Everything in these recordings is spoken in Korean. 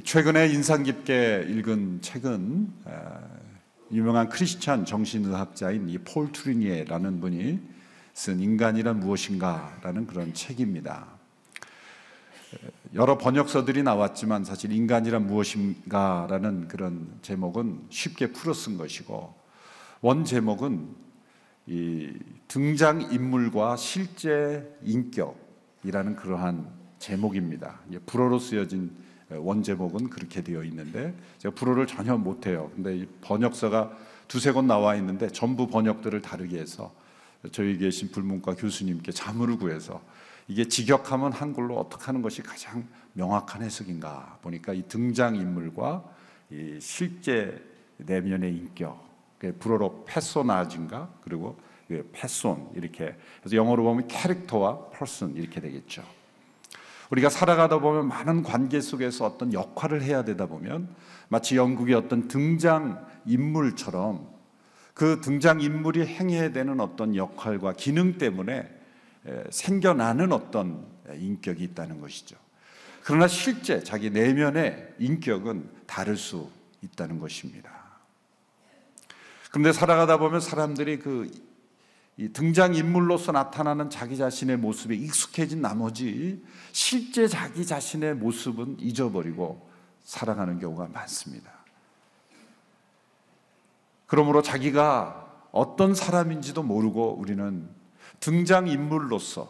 최근에 인상 깊게 읽은 책은 유명한 크리스찬 정신의학자인 이 폴 트루니에라는 분이 쓴 인간이란 무엇인가라는 그런 책입니다. 여러 번역서들이 나왔지만 사실 인간이란 무엇인가라는 그런 제목은 쉽게 풀어 쓴 것이고, 원 제목은 이 등장인물과 실제 인격이라는 그러한 제목입니다. 불어로 쓰여진 원 제목은 그렇게 되어 있는데, 제가 불어를 전혀 못해요. 근데 이 번역서가 두세 권 나와 있는데 전부 번역들을 다르게 해서 저희 계신 불문과 교수님께 자문을 구해서 이게 직역하면 한글로 어떻게 하는 것이 가장 명확한 해석인가 보니까 이 등장인물과 이 실제 내면의 인격, 불어로 페소나진가, 그리고 페손, 이렇게 그래서 영어로 보면 캐릭터와 퍼슨 이렇게 되겠죠. 우리가 살아가다 보면 많은 관계 속에서 어떤 역할을 해야 되다 보면 마치 영국의 어떤 등장인물처럼 그 등장인물이 행해야 되는 어떤 역할과 기능 때문에 생겨나는 어떤 인격이 있다는 것이죠. 그러나 실제 자기 내면의 인격은 다를 수 있다는 것입니다. 그런데 살아가다 보면 사람들이 이 등장인물로서 나타나는 자기 자신의 모습에 익숙해진 나머지 실제 자기 자신의 모습은 잊어버리고 살아가는 경우가 많습니다. 그러므로 자기가 어떤 사람인지도 모르고 우리는 등장인물로서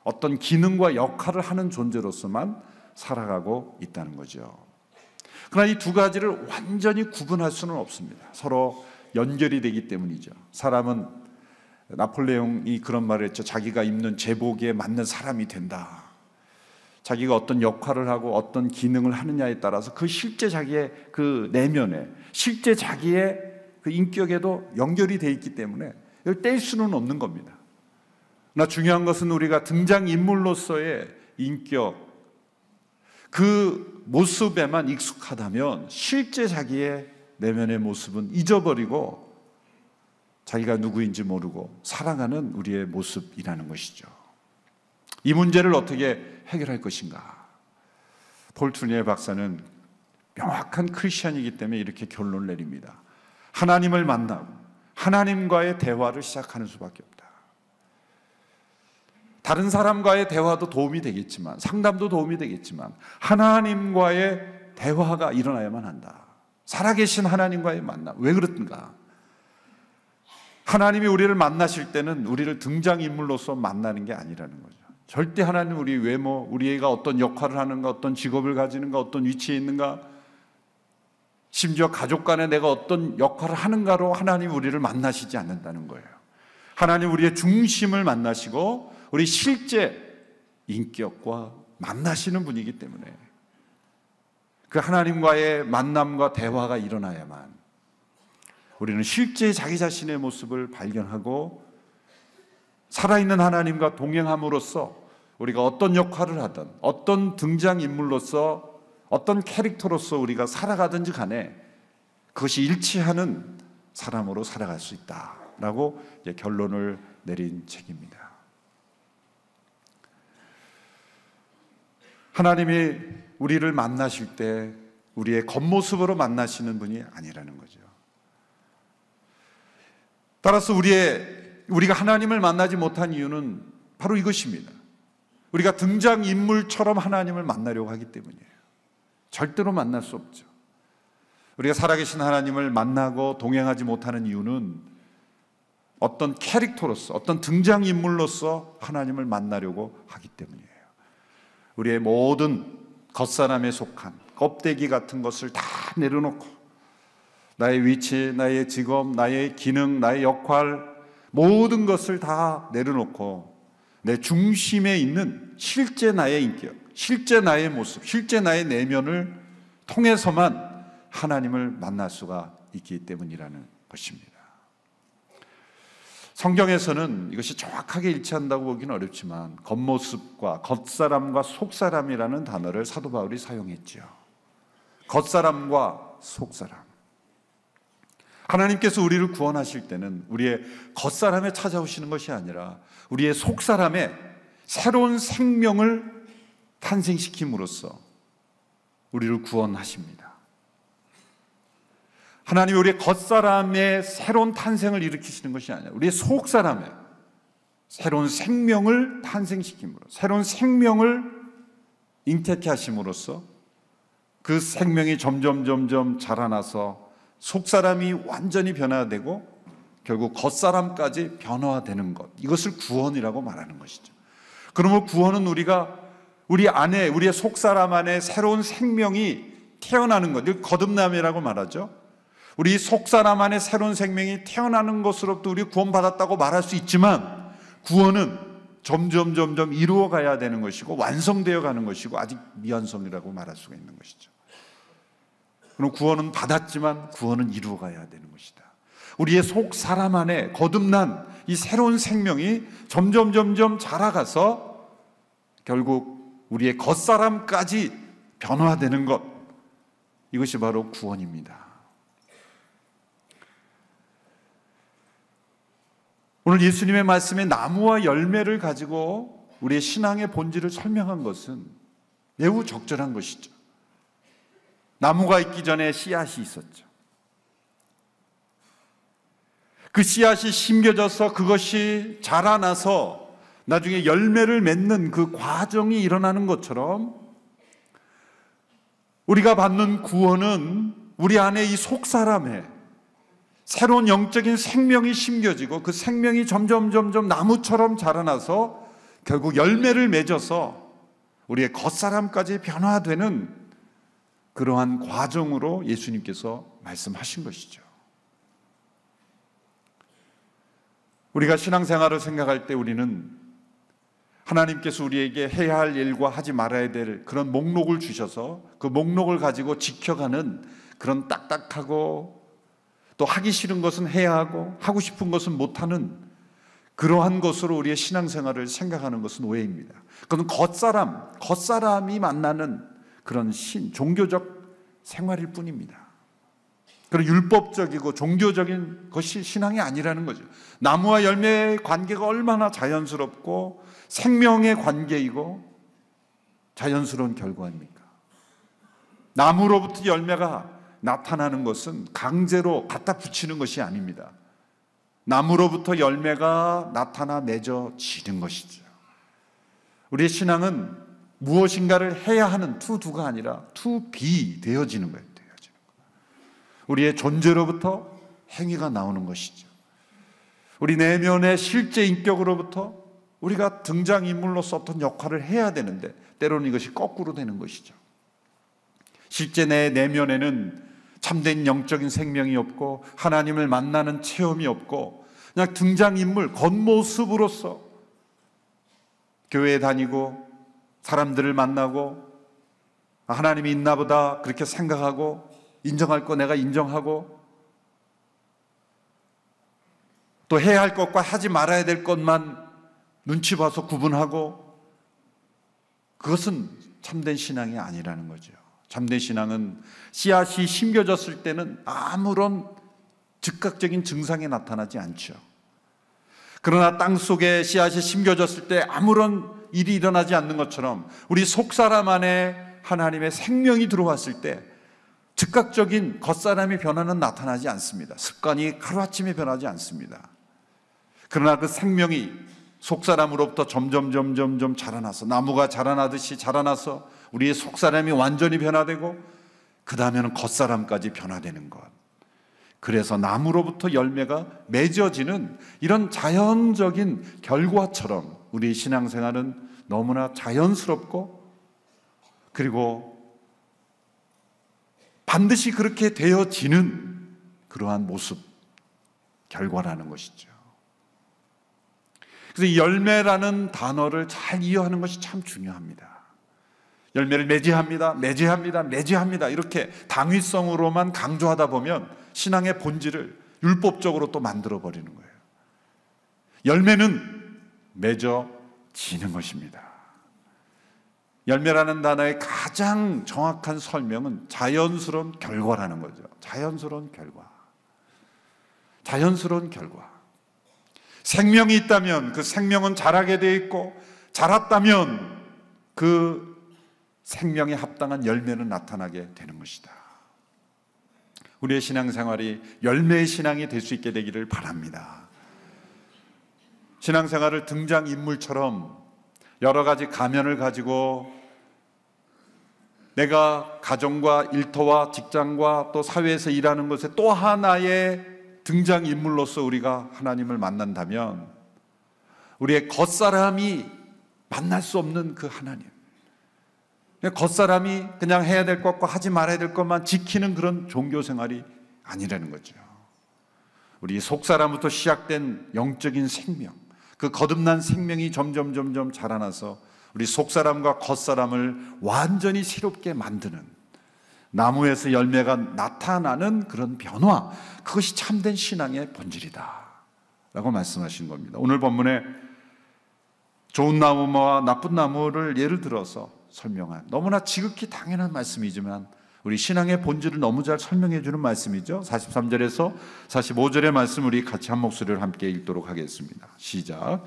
어떤 기능과 역할을 하는 존재로서만 살아가고 있다는 거죠. 그러나 이 두 가지를 완전히 구분할 수는 없습니다. 서로 연결이 되기 때문이죠. 사람은 나폴레옹이 그런 말을 했죠. 자기가 입는 제복에 맞는 사람이 된다. 자기가 어떤 역할을 하고 어떤 기능을 하느냐에 따라서 그 실제 자기의 그 내면에, 실제 자기의 그 인격에도 연결이 되어 있기 때문에 이걸 뗄 수는 없는 겁니다. 그러나 중요한 것은 우리가 등장인물로서의 인격, 그 모습에만 익숙하다면 실제 자기의 내면의 모습은 잊어버리고 자기가 누구인지 모르고 살아가는 우리의 모습이라는 것이죠. 이 문제를 어떻게 해결할 것인가? 폴 트루니에 박사는 명확한 크리스천이기 때문에 이렇게 결론을 내립니다. 하나님을 만나고 하나님과의 대화를 시작하는 수밖에 없다. 다른 사람과의 대화도 도움이 되겠지만, 상담도 도움이 되겠지만 하나님과의 대화가 일어나야만 한다. 살아계신 하나님과의 만남. 왜 그렇든가? 하나님이 우리를 만나실 때는 우리를 등장인물로서 만나는 게 아니라는 거죠. 절대 하나님 우리 외모, 우리 애가 어떤 역할을 하는가, 어떤 직업을 가지는가, 어떤 위치에 있는가, 심지어 가족 간에 내가 어떤 역할을 하는가로 하나님 우리를 만나시지 않는다는 거예요. 하나님 우리의 중심을 만나시고 우리 실제 인격과 만나시는 분이기 때문에 그 하나님과의 만남과 대화가 일어나야만 우리는 실제 자기 자신의 모습을 발견하고 살아있는 하나님과 동행함으로써 우리가 어떤 역할을 하든 어떤 등장인물로서 어떤 캐릭터로서 우리가 살아가든지 간에 그것이 일치하는 사람으로 살아갈 수 있다라고 결론을 내린 책입니다. 하나님이 우리를 만나실 때 우리의 겉모습으로 만나시는 분이 아니라는 거죠. 따라서 우리가 하나님을 만나지 못한 이유는 바로 이것입니다. 우리가 등장인물처럼 하나님을 만나려고 하기 때문이에요. 절대로 만날 수 없죠. 우리가 살아계신 하나님을 만나고 동행하지 못하는 이유는 어떤 캐릭터로서, 어떤 등장인물로서 하나님을 만나려고 하기 때문이에요. 우리의 모든 겉사람에 속한 껍데기 같은 것을 다 내려놓고 나의 위치, 나의 직업, 나의 기능, 나의 역할, 모든 것을 다 내려놓고 내 중심에 있는 실제 나의 인격, 실제 나의 모습, 실제 나의 내면을 통해서만 하나님을 만날 수가 있기 때문이라는 것입니다. 성경에서는 이것이 정확하게 일치한다고 보기는 어렵지만 겉모습과 겉사람과 속사람이라는 단어를 사도 바울이 사용했죠. 겉사람과 속사람. 하나님께서 우리를 구원하실 때는 우리의 겉사람에 찾아오시는 것이 아니라 우리의 속사람에 새로운 생명을 탄생시킴으로써 우리를 구원하십니다. 하나님이 우리의 겉사람의 새로운 탄생을 일으키시는 것이 아니라 우리의 속사람의 새로운 생명을 탄생시킴으로, 새로운 생명을 잉태케 하심으로써 그 생명이 점점 자라나서 속사람이 완전히 변화되고 결국 겉사람까지 변화되는 것, 이것을 구원이라고 말하는 것이죠. 그러므로 구원은 우리 안에, 우리의 속사람 안에 새로운 생명이 태어나는 것, 이걸 거듭남이라고 말하죠. 우리 속사람 안에 새로운 생명이 태어나는 것으로부터 우리 구원받았다고 말할 수 있지만, 구원은 점점 이루어가야 되는 것이고 완성되어 가는 것이고 아직 미완성이라고 말할 수가 있는 것이죠. 그럼 구원은 받았지만 구원은 이루어가야 되는 것이다. 우리의 속 사람 안에 거듭난 이 새로운 생명이 점점 자라가서 결국 우리의 겉사람까지 변화되는 것, 이것이 바로 구원입니다. 오늘 예수님의 말씀에 나무와 열매를 가지고 우리의 신앙의 본질을 설명한 것은 매우 적절한 것이죠. 나무가 있기 전에 씨앗이 있었죠. 그 씨앗이 심겨져서 그것이 자라나서 나중에 열매를 맺는 그 과정이 일어나는 것처럼 우리가 받는 구원은 우리 안에 이 속사람에 새로운 영적인 생명이 심겨지고 그 생명이 점점 나무처럼 자라나서 결국 열매를 맺어서 우리의 겉사람까지 변화되는 그러한 과정으로 예수님께서 말씀하신 것이죠. 우리가 신앙생활을 생각할 때 우리는 하나님께서 우리에게 해야 할 일과 하지 말아야 될 그런 목록을 주셔서 그 목록을 가지고 지켜가는 그런 딱딱하고 또 하기 싫은 것은 해야 하고 하고 싶은 것은 못하는 그러한 것으로 우리의 신앙생활을 생각하는 것은 오해입니다. 그건 겉사람이 만나는 그런 종교적 생활일 뿐입니다. 그런 율법적이고 종교적인 것이 신앙이 아니라는 거죠. 나무와 열매의 관계가 얼마나 자연스럽고 생명의 관계이고 자연스러운 결과입니까? 나무로부터 열매가 나타나는 것은 강제로 갖다 붙이는 것이 아닙니다. 나무로부터 열매가 나타나 맺어지는 것이죠. 우리의 신앙은 무엇인가를 해야 하는 투두가 아니라 투비 되어지는 거예요. 우리의 존재로부터 행위가 나오는 것이죠. 우리 내면의 실제 인격으로부터 우리가 등장인물로서 어떤 역할을 해야 되는데 때로는 이것이 거꾸로 되는 것이죠. 실제 내 내면에는 참된 영적인 생명이 없고 하나님을 만나는 체험이 없고 그냥 등장인물, 겉모습으로서 교회에 다니고 사람들을 만나고 하나님이 있나 보다 그렇게 생각하고 인정할 거 내가 인정하고 또 해야 할 것과 하지 말아야 될 것만 눈치 봐서 구분하고, 그것은 참된 신앙이 아니라는 거죠. 참된 신앙은 씨앗이 심겨졌을 때는 아무런 즉각적인 증상이 나타나지 않죠. 그러나 땅 속에 씨앗이 심겨졌을 때 아무런 일이 일어나지 않는 것처럼 우리 속사람 안에 하나님의 생명이 들어왔을 때 즉각적인 겉사람의 변화는 나타나지 않습니다. 습관이 하루아침에 변하지 않습니다. 그러나 그 생명이 속사람으로부터 점점 자라나서 나무가 자라나듯이 자라나서 우리의 속사람이 완전히 변화되고 그 다음에는 겉사람까지 변화되는 것. 그래서 나무로부터 열매가 맺어지는 이런 자연적인 결과처럼 우리 신앙생활은 너무나 자연스럽고 그리고 반드시 그렇게 되어지는 그러한 모습, 결과라는 것이죠. 그래서 이 열매라는 단어를 잘 이해하는 것이 참 중요합니다. 열매를 맺어합니다 이렇게 당위성으로만 강조하다 보면 신앙의 본질을 율법적으로 또 만들어버리는 거예요. 열매는 맺어지는 것입니다. 열매라는 단어의 가장 정확한 설명은 자연스러운 결과라는 거죠. 자연스러운 결과. 생명이 있다면 그 생명은 자라게 돼 있고, 자랐다면 그 생명에 합당한 열매는 나타나게 되는 것이다. 우리의 신앙생활이 열매의 신앙이 될 수 있게 되기를 바랍니다. 신앙생활을 등장인물처럼 여러 가지 가면을 가지고 내가 가정과 일터와 직장과 또 사회에서 일하는 것에 또 하나의 등장인물로서 우리가 하나님을 만난다면 우리의 겉사람이 만날 수 없는 그 하나님, 겉사람이 그냥 해야 될 것과 하지 말아야 될 것만 지키는 그런 종교생활이 아니라는 거죠. 우리 속사람부터 시작된 영적인 생명, 그 거듭난 생명이 점점 자라나서 우리 속사람과 겉사람을 완전히 새롭게 만드는, 나무에서 열매가 나타나는 그런 변화, 그것이 참된 신앙의 본질이다 라고 말씀하신 겁니다. 오늘 본문에 좋은 나무와 나쁜 나무를 예를 들어서 설명한, 너무나 지극히 당연한 말씀이지만 우리 신앙의 본질을 너무 잘 설명해 주는 말씀이죠. 43절에서 45절의 말씀 우리 같이 한 목소리를 함께 읽도록 하겠습니다. 시작.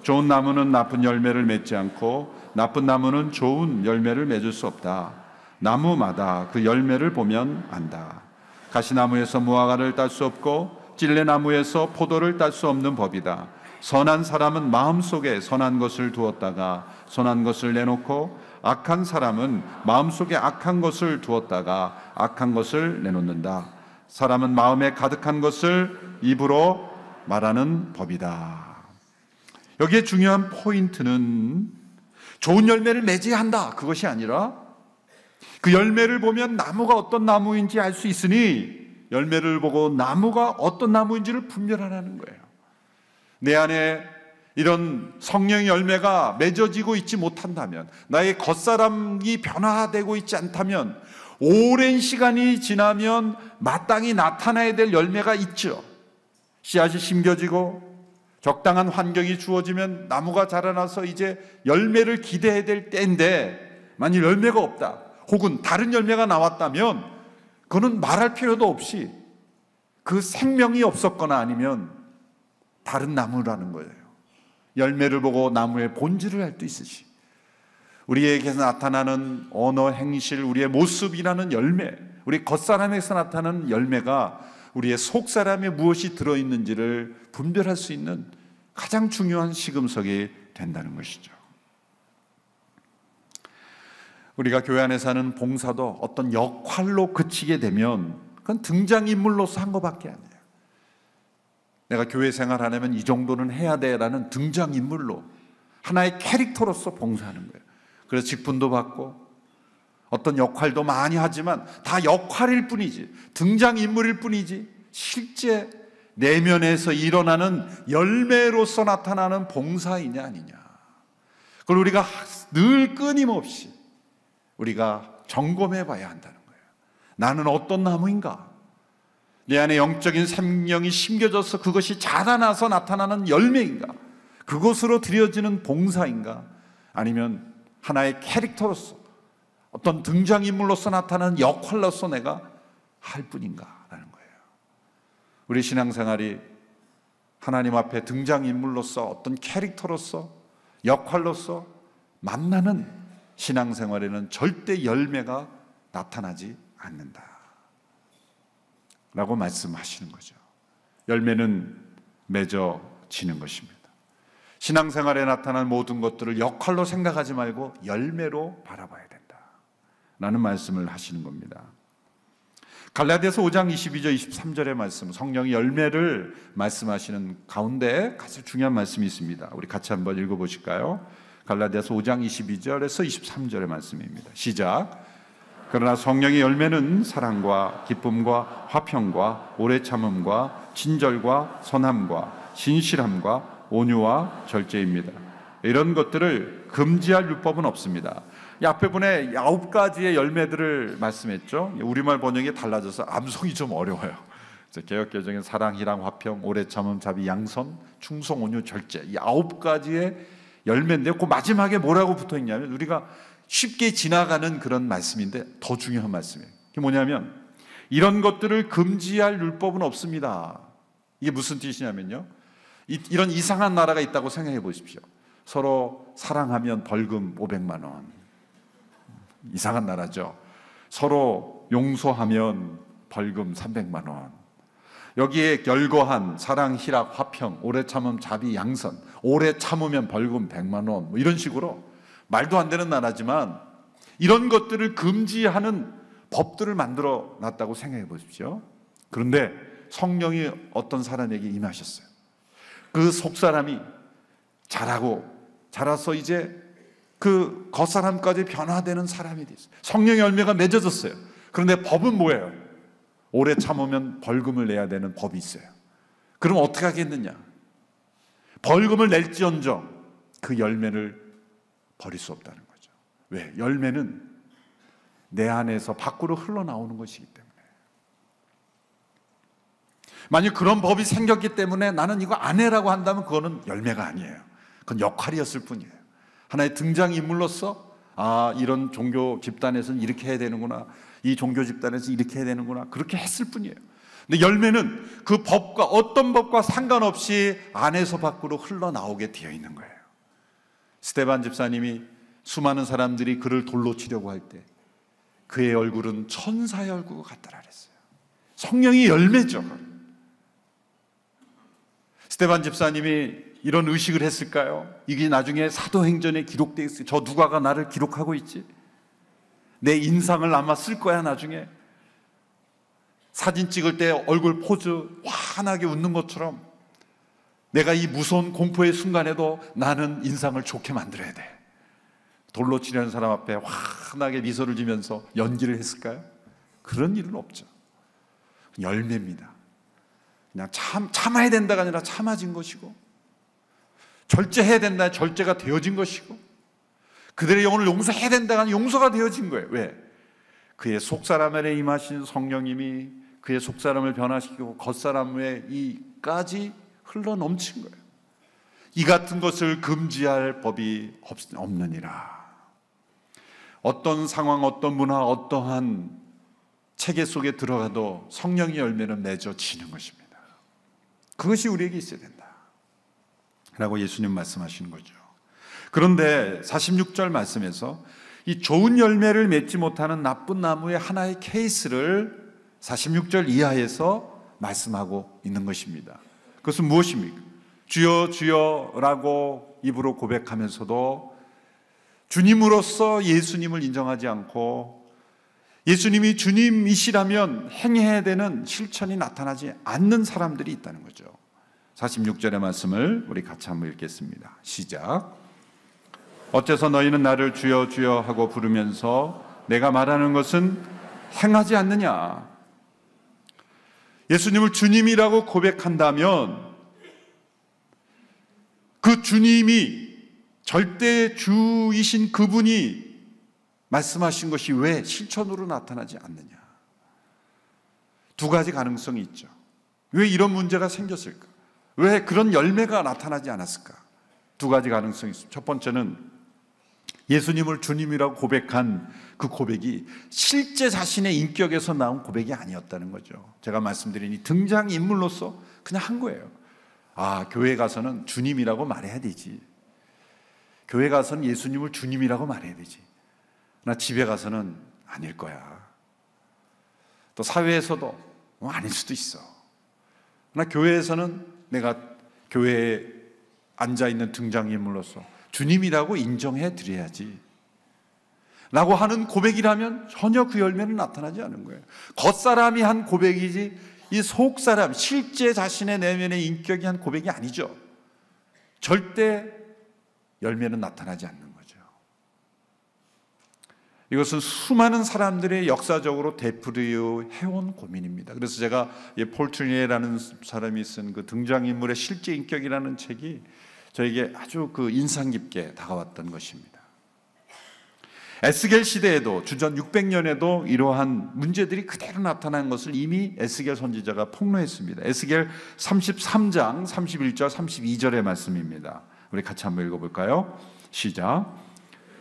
좋은 나무는 나쁜 열매를 맺지 않고 나쁜 나무는 좋은 열매를 맺을 수 없다. 나무마다 그 열매를 보면 안다. 가시나무에서 무화과를 딸 수 없고 찔레나무에서 포도를 딸 수 없는 법이다. 선한 사람은 마음속에 선한 것을 두었다가 선한 것을 내놓고 악한 사람은 마음속에 악한 것을 두었다가 악한 것을 내놓는다. 사람은 마음에 가득한 것을 입으로 말하는 법이다. 여기에 중요한 포인트는 좋은 열매를 맺어야 한다, 그것이 아니라 그 열매를 보면 나무가 어떤 나무인지 알 수 있으니 열매를 보고 나무가 어떤 나무인지를 분별하라는 거예요. 내 안에 이런 성령의 열매가 맺어지고 있지 못한다면, 나의 겉사람이 변화되고 있지 않다면 오랜 시간이 지나면 마땅히 나타나야 될 열매가 있죠. 씨앗이 심겨지고 적당한 환경이 주어지면 나무가 자라나서 이제 열매를 기대해야 될 때인데, 만일 열매가 없다 혹은 다른 열매가 나왔다면 그거는 말할 필요도 없이 그 생명이 없었거나 아니면 다른 나무라는 거예요. 열매를 보고 나무의 본질을 알 수 있으시, 우리에게서 나타나는 언어, 행실, 우리의 모습이라는 열매, 우리 겉사람에서 나타나는 열매가 우리의 속사람에 무엇이 들어있는지를 분별할 수 있는 가장 중요한 시금석이 된다는 것이죠. 우리가 교회 안에서 하는 봉사도 어떤 역할로 그치게 되면 그건 등장인물로서 한 것밖에 아니에요. 내가 교회 생활하려면 이 정도는 해야 돼라는 등장인물로, 하나의 캐릭터로서 봉사하는 거예요. 그래서 직분도 받고 어떤 역할도 많이 하지만 다 역할일 뿐이지, 등장인물일 뿐이지, 실제 내면에서 일어나는 열매로서 나타나는 봉사이냐 아니냐, 그걸 우리가 늘 끊임없이 우리가 점검해 봐야 한다는 거예요. 나는 어떤 나무인가? 내 안에 영적인 생명이 심겨져서 그것이 자라나서 나타나는 열매인가? 그것으로 드려지는 봉사인가? 아니면 하나의 캐릭터로서, 어떤 등장인물로서 나타나는 역할로서 내가 할 뿐인가? 라는 거예요. 우리 신앙생활이 하나님 앞에 등장인물로서, 어떤 캐릭터로서, 역할로서 만나는 신앙생활에는 절대 열매가 나타나지 않는다 라고 말씀하시는 거죠. 열매는 맺어지는 것입니다. 신앙생활에 나타난 모든 것들을 역할로 생각하지 말고 열매로 바라봐야 된다 라는 말씀을 하시는 겁니다. 갈라디아서 5장 22절 23절의 말씀, 성령의 열매를 말씀하시는 가운데 가장 중요한 말씀이 있습니다. 우리 같이 한번 읽어보실까요? 갈라디아서 5장 22절에서 23절의 말씀입니다. 시작. 그러나 성령의 열매는 사랑과 기쁨과 화평과 오래 참음과 친절과 선함과 신실함과 온유와 절제입니다. 이런 것들을 금지할 율법은 없습니다. 이 앞에 분에 9가지의 열매들을 말씀했죠. 우리말 번역이 달라져서 암송이 좀 어려워요. 개역개정엔 사랑, 희랑, 화평, 오래 참음, 자비, 양선, 충성, 온유, 절제, 이 9가지의 열매인데 그 마지막에 뭐라고 붙어있냐면, 우리가 쉽게 지나가는 그런 말씀인데 더 중요한 말씀이에요. 그게 뭐냐면, 이런 것들을 금지할 율법은 없습니다. 이게 무슨 뜻이냐면요, 이런 이상한 나라가 있다고 생각해 보십시오. 서로 사랑하면 벌금 500만 원, 이상한 나라죠. 서로 용서하면 벌금 300만 원. 여기에 열거한 사랑, 희락, 화평, 오래 참음, 자비, 양선, 오래 참으면 벌금 100만 원, 뭐 이런 식으로 말도 안 되는 나라지만 이런 것들을 금지하는 법들을 만들어 놨다고 생각해 보십시오. 그런데 성령이 어떤 사람에게 임하셨어요. 그 속사람이 자라서 이제 그 겉사람까지 변화되는 사람이 됐어요. 성령의 열매가 맺어졌어요. 그런데 법은 뭐예요? 오래 참으면 벌금을 내야 되는 법이 있어요. 그럼 어떻게 하겠느냐? 벌금을 낼지언정 그 열매를 버릴 수 없다는 거죠. 왜? 열매는 내 안에서 밖으로 흘러나오는 것이기 때문에. 만약 그런 법이 생겼기 때문에 나는 이거 안 해라고 한다면 그거는 열매가 아니에요. 그건 역할이었을 뿐이에요. 하나의 등장인물로서 이런 종교 집단에서는 이렇게 해야 되는구나, 이 종교 집단에서 이렇게 해야 되는구나, 그렇게 했을 뿐이에요. 근데 열매는 그 법과 어떤 법과 상관없이 안에서 밖으로 흘러나오게 되어 있는 거예요. 스데반 집사님이 수많은 사람들이 그를 돌로 치려고 할 때 그의 얼굴은 천사의 얼굴과 같더라 그랬어요. 성령이 열매죠. 스데반 집사님이 이런 의식을 했을까요? 이게 나중에 사도행전에 기록되어 있어요. 저 누가가 나를 기록하고 있지? 내 인상을 아마 쓸 거야 나중에. 사진 찍을 때 얼굴 포즈 환하게 웃는 것처럼 내가 이 무서운 공포의 순간에도 나는 인상을 좋게 만들어야 돼. 돌로 치려는 사람 앞에 환하게 미소를 지면서 연기를 했을까요? 그런 일은 없죠. 열매입니다. 그냥 참아야 된다가 아니라 참아진 것이고, 절제해야 된다 절제가 되어진 것이고, 그들의 영혼을 용서해야 된다가 아니라 용서가 되어진 거예요. 왜? 그의 속사람에 임하신 성령님이 그의 속사람을 변화시키고 겉사람의 이까지 흘러 넘친 거예요. 이 같은 것을 금지할 법이 없느니라. 어떤 상황, 어떤 문화, 어떠한 체계 속에 들어가도 성령의 열매는 맺어지는 것입니다. 그것이 우리에게 있어야 된다 라고 예수님 말씀하시는 거죠. 그런데 46절 말씀에서 이 좋은 열매를 맺지 못하는 나쁜 나무의 하나의 케이스를 46절 이하에서 말씀하고 있는 것입니다. 그것은 무엇입니까? 주여 주여 라고 입으로 고백하면서도 주님으로서 예수님을 인정하지 않고 예수님이 주님이시라면 행해야 되는 실천이 나타나지 않는 사람들이 있다는 거죠. 46절의 말씀을 우리 같이 한번 읽겠습니다. 시작. 어째서 너희는 나를 주여 주여 하고 부르면서 내가 말하는 것은 행하지 않느냐? 예수님을 주님이라고 고백한다면 그 주님이 절대 주이신 그분이 말씀하신 것이 왜 실천으로 나타나지 않느냐? 두 가지 가능성이 있죠. 왜 이런 문제가 생겼을까? 왜 그런 열매가 나타나지 않았을까? 두 가지 가능성이 있습니다. 첫 번째는 예수님을 주님이라고 고백한 그 고백이 실제 자신의 인격에서 나온 고백이 아니었다는 거죠. 제가 말씀드린 이 등장인물로서 그냥 한 거예요. 교회 가서는 주님이라고 말해야 되지. 교회 가서는 예수님을 주님이라고 말해야 되지. 나 집에 가서는 아닐 거야. 또 사회에서도 아닐 수도 있어. 나 교회에서는 내가 교회에 앉아있는 등장인물로서 주님이라고 인정해 드려야지 라고 하는 고백이라면 전혀 그 열매는 나타나지 않은 거예요. 겉사람이 한 고백이지 이 속사람, 실제 자신의 내면의 인격이 한 고백이 아니죠. 절대 열매는 나타나지 않는 거죠. 이것은 수많은 사람들의 역사적으로 되풀이해온 고민입니다. 그래서 제가 폴 트리니에라는 사람이 쓴 그 등장인물의 실제 인격이라는 책이 저에게 아주 그 인상 깊게 다가왔던 것입니다. 에스겔 시대에도 주전 600년에도 이러한 문제들이 그대로 나타난 것을 이미 에스겔 선지자가 폭로했습니다. 에스겔 33장 31절 32절의 말씀입니다. 우리 같이 한번 읽어볼까요? 시작.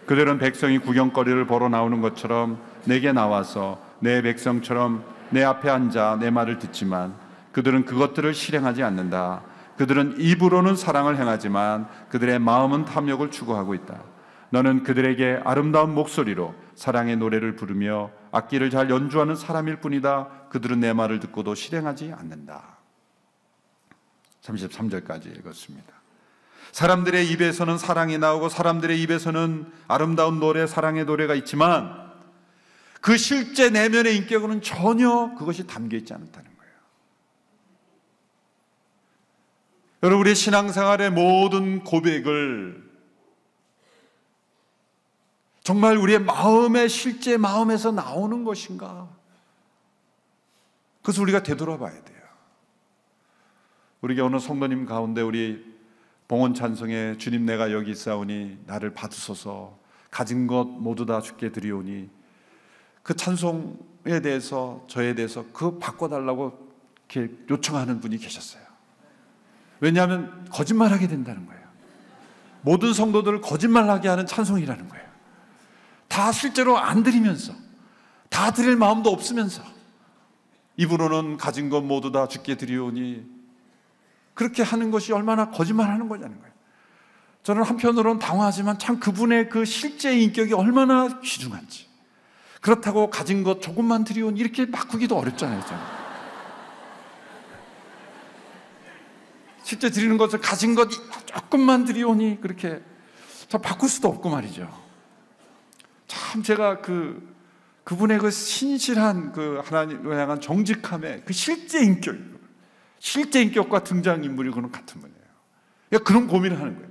그들은 백성이 구경거리를 보러 나오는 것처럼 내게 나와서 내 백성처럼 내 앞에 앉아 내 말을 듣지만 그들은 그것들을 실행하지 않는다. 그들은 입으로는 사랑을 행하지만 그들의 마음은 탐욕을 추구하고 있다. 너는 그들에게 아름다운 목소리로 사랑의 노래를 부르며 악기를 잘 연주하는 사람일 뿐이다. 그들은 내 말을 듣고도 실행하지 않는다. 33절까지 읽었습니다. 사람들의 입에서는 사랑이 나오고 사람들의 입에서는 아름다운 노래, 사랑의 노래가 있지만 그 실제 내면의 인격은 전혀 그것이 담겨 있지 않다는 거예요. 여러분, 우리의 신앙생활의 모든 고백을 정말 우리의 마음의 실제 마음에서 나오는 것인가? 그래서 우리가 되돌아봐야 돼요. 우리가 오늘 성도님 가운데 우리 봉헌 찬송에 주님 내가 여기 있사오니 나를 받으소서 가진 것 모두 다 주께 드리오니, 그 찬송에 대해서 저에 대해서 그 바꿔달라고 이렇게 요청하는 분이 계셨어요. 왜냐하면 거짓말하게 된다는 거예요. 모든 성도들을 거짓말하게 하는 찬송이라는 거예요. 다 실제로 안 드리면서, 다 드릴 마음도 없으면서 입으로는 가진 것 모두 다 주께 드리오니, 그렇게 하는 것이 얼마나 거짓말하는 거냐는 거예요. 저는 한편으로는 당황하지만 참 그분의 그 실제 인격이 얼마나 귀중한지. 그렇다고 가진 것 조금만 드리오니 이렇게 바꾸기도 어렵잖아요. 저는. 실제 드리는 것을 가진 것 조금만 드리오니 그렇게 참 바꿀 수도 없고 말이죠. 참 제가 그분의 그 신실한 그 하나님을 향한 정직함의 그 실제 인격과 등장인물이 그런 같은 분이에요. 그러니까 그런 고민을 하는 거예요.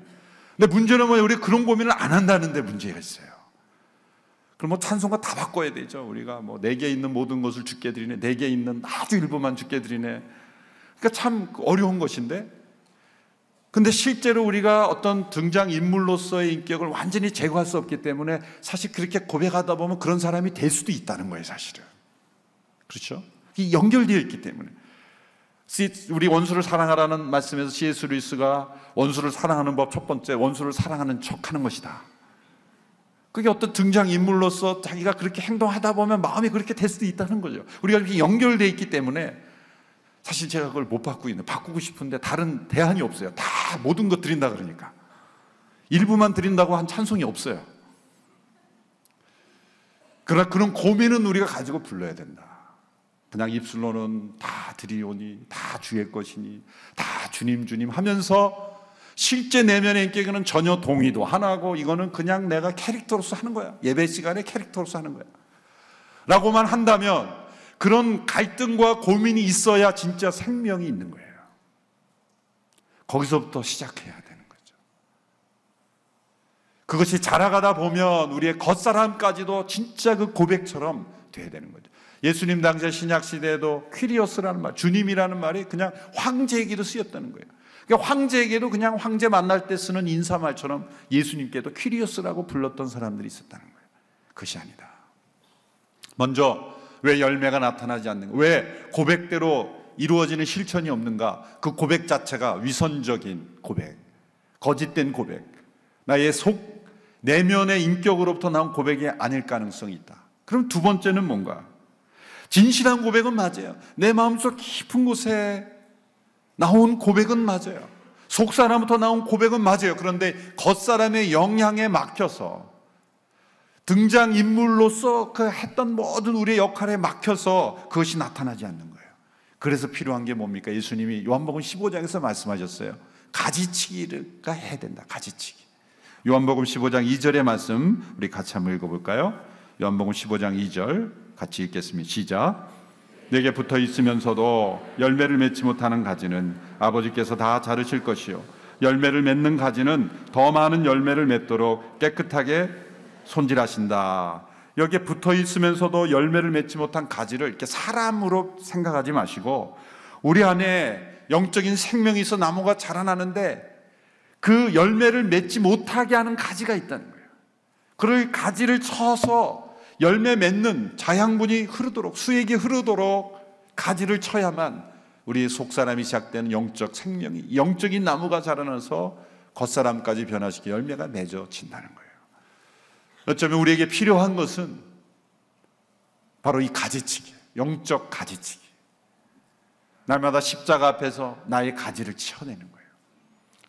근데 문제는 뭐예요? 우리가 그런 고민을 안 한다는데 문제가 있어요. 그럼 뭐 찬송가 다 바꿔야 되죠. 우리가 뭐 내게 있는 모든 것을 주께 드리네, 내게 있는 아주 일부만 주께 드리네. 그러니까 참 어려운 것인데, 근데 실제로 우리가 어떤 등장인물로서의 인격을 완전히 제거할 수 없기 때문에 사실 그렇게 고백하다 보면 그런 사람이 될 수도 있다는 거예요, 사실은. 그렇죠? 이게 연결되어 있기 때문에. 우리 원수를 사랑하라는 말씀에서 C.S. 루이스가 원수를 사랑하는 법 첫 번째, 원수를 사랑하는 척하는 것이다. 그게 어떤 등장인물로서 자기가 그렇게 행동하다 보면 마음이 그렇게 될 수도 있다는 거죠. 우리가 이렇게 연결되어 있기 때문에 사실 제가 그걸 못 바꾸고 있는, 바꾸고 싶은데 다른 대안이 없어요. 다 모든 것 드린다 그러니까. 일부만 드린다고 한 찬송이 없어요. 그러나 그런 고민은 우리가 가지고 불러야 된다. 그냥 입술로는 다 드리오니, 다 주의 것이니, 다 주님 주님 하면서 실제 내면의 인격은 전혀 동의도 안 하고, 이거는 그냥 내가 캐릭터로서 하는 거야. 예배 시간에 캐릭터로서 하는 거야 라고만 한다면, 그런 갈등과 고민이 있어야 진짜 생명이 있는 거예요. 거기서부터 시작해야 되는 거죠. 그것이 자라가다 보면 우리의 겉사람까지도 진짜 그 고백처럼 돼야 되는 거죠. 예수님 당시에 신약 시대에도 퀴리오스라는 말, 주님이라는 말이 그냥 황제에게도 쓰였다는 거예요. 그러니까 황제에게도 그냥 황제 만날 때 쓰는 인사말처럼 예수님께도 퀴리오스라고 불렀던 사람들이 있었다는 거예요. 그것이 아니다. 먼저 왜 열매가 나타나지 않는가? 왜 고백대로 이루어지는 실천이 없는가? 그 고백 자체가 위선적인 고백, 거짓된 고백, 나의 속 내면의 인격으로부터 나온 고백이 아닐 가능성이 있다. 그럼 두 번째는 뭔가? 진실한 고백은 맞아요. 내 마음속 깊은 곳에 나온 고백은 맞아요. 속사람부터 나온 고백은 맞아요. 그런데 겉사람의 영향에 막혀서, 등장인물로서 그 했던 모든 우리의 역할에 막혀서 그것이 나타나지 않는 거예요. 그래서 필요한 게 뭡니까? 예수님이 요한복음 15장에서 말씀하셨어요. 가지치기가 해야 된다. 가지치기. 요한복음 15장 2절의 말씀 우리 같이 한번 읽어볼까요? 요한복음 15장 2절 같이 읽겠습니다. 시작. 내게 붙어 있으면서도 열매를 맺지 못하는 가지는 아버지께서 다 자르실 것이요 열매를 맺는 가지는 더 많은 열매를 맺도록 깨끗하게 손질하신다. 여기에 붙어 있으면서도 열매를 맺지 못한 가지를 이렇게 사람으로 생각하지 마시고, 우리 안에 영적인 생명이 있어 나무가 자라나는데 그 열매를 맺지 못하게 하는 가지가 있다는 거예요. 그 가지를 쳐서 열매 맺는 자양분이 흐르도록, 수액이 흐르도록 가지를 쳐야만 우리 속사람이 시작되는 영적 생명이, 영적인 나무가 자라나서 겉사람까지 변화시켜 열매가 맺어진다는 거예요. 어쩌면 우리에게 필요한 것은 바로 이 가지치기, 영적 가지치기. 날마다 십자가 앞에서 나의 가지를 치워내는 거예요.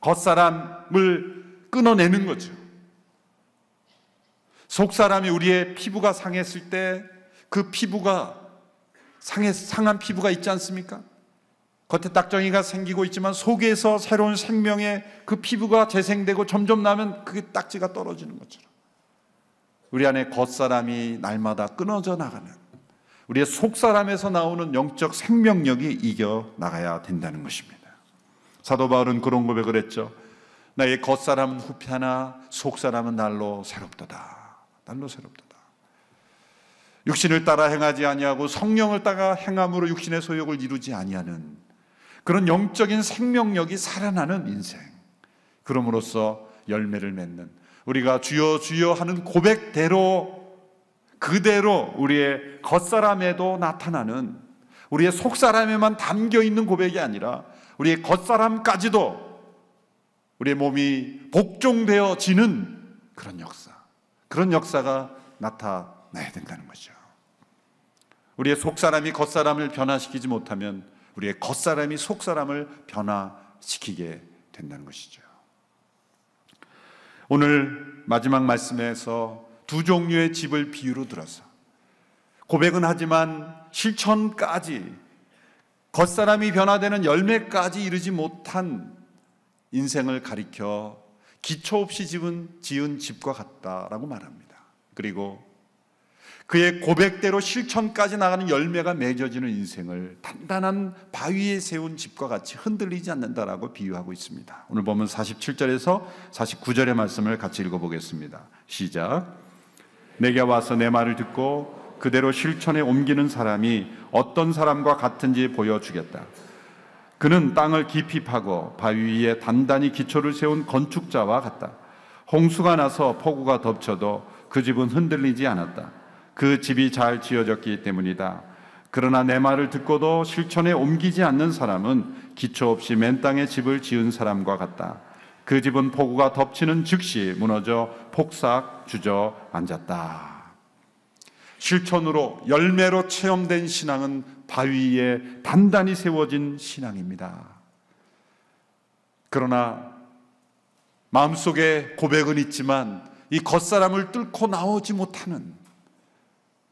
겉사람을 끊어내는 거죠. 속 사람이 우리의 피부가 상했을 때 그 피부가 상한 피부가 있지 않습니까? 겉에 딱정이가 생기고 있지만 속에서 새로운 생명의 그 피부가 재생되고 점점 나면 그게 딱지가 떨어지는 것처럼 우리 안에 겉사람이 날마다 끊어져 나가는, 우리의 속사람에서 나오는 영적 생명력이 이겨나가야 된다는 것입니다. 사도 바울은 그런 고백을 했죠. 나의 겉사람은 후패하나 속사람은 날로 새롭도다. 날로 새롭도다. 육신을 따라 행하지 아니하고 성령을 따라 행함으로 육신의 소욕을 이루지 아니하는 그런 영적인 생명력이 살아나는 인생, 그럼으로써 열매를 맺는, 우리가 주여 주여 하는 고백대로 그대로 우리의 겉사람에도 나타나는, 우리의 속사람에만 담겨있는 고백이 아니라 우리의 겉사람까지도 우리의 몸이 복종되어지는 그런 역사가 나타나야 된다는 거죠. 우리의 속사람이 겉사람을 변화시키지 못하면 우리의 겉사람이 속사람을 변화시키게 된다는 것이죠. 오늘 마지막 말씀에서 두 종류의 집을 비유로 들어서 고백은 하지만 실천까지, 겉사람이 변화되는 열매까지 이르지 못한 인생을 가리켜 기초 없이 지은 집과 같다라고 말합니다. 그리고 그의 고백대로 실천까지 나가는 열매가 맺어지는 인생을 단단한 바위에 세운 집과 같이 흔들리지 않는다라고 비유하고 있습니다. 오늘 보면 47절에서 49절의 말씀을 같이 읽어보겠습니다. 시작. 내게 와서 내 말을 듣고 그대로 실천에 옮기는 사람이 어떤 사람과 같은지 보여주겠다. 그는 땅을 깊이 파고 바위 위에 단단히 기초를 세운 건축자와 같다. 홍수가 나서 폭우가 덮쳐도 그 집은 흔들리지 않았다. 그 집이 잘 지어졌기 때문이다. 그러나 내 말을 듣고도 실천에 옮기지 않는 사람은 기초 없이 맨 땅에 집을 지은 사람과 같다. 그 집은 폭우가 덮치는 즉시 무너져 폭삭 주저앉았다. 실천으로 열매로 체험된 신앙은 바위 위에 단단히 세워진 신앙입니다. 그러나 마음속에 고백은 있지만 이 겉사람을 뚫고 나오지 못하는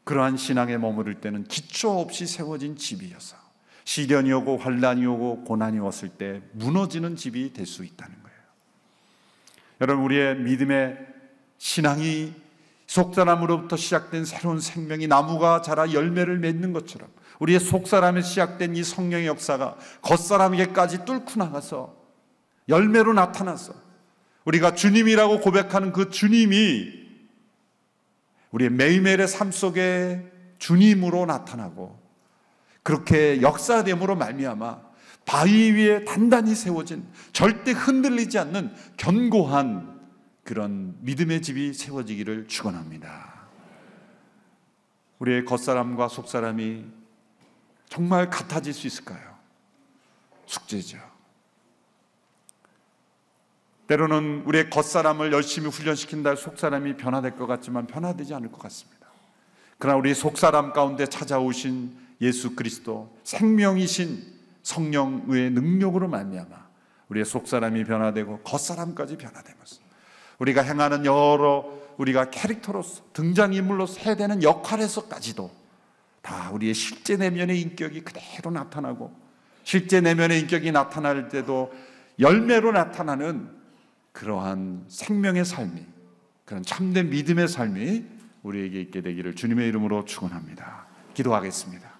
그러한 신앙에 머무를 때는 기초 없이 세워진 집이어서 시련이 오고 환난이 오고 고난이 왔을 때 무너지는 집이 될 수 있다는 거예요. 여러분, 우리의 믿음의 신앙이 속사람으로부터 시작된 새로운 생명이 나무가 자라 열매를 맺는 것처럼 우리의 속사람에 시작된 이 성령의 역사가 겉사람에게까지 뚫고 나가서 열매로 나타나서 우리가 주님이라고 고백하는 그 주님이 우리의 매일매일의 삶 속에 주님으로 나타나고 그렇게 역사됨으로 말미암아 바위 위에 단단히 세워진 절대 흔들리지 않는 견고한 그런 믿음의 집이 세워지기를 축원합니다. 우리의 겉사람과 속사람이 정말 같아질 수 있을까요? 숙제죠. 때로는 우리의 겉사람을 열심히 훈련시킨다 속사람이 변화될 것 같지만 변화되지 않을 것 같습니다. 그러나 우리 속사람 가운데 찾아오신 예수 그리스도, 생명이신 성령의 능력으로 말미암아 우리의 속사람이 변화되고 겉사람까지 변화되면서 우리가 행하는 우리가 캐릭터로서 등장인물로서 해야 되는 역할에서까지도 다 우리의 실제 내면의 인격이 그대로 나타나고, 실제 내면의 인격이 나타날 때도 열매로 나타나는 그러한 생명의 삶이, 그런 참된 믿음의 삶이 우리에게 있게 되기를 주님의 이름으로 축원합니다. 기도하겠습니다.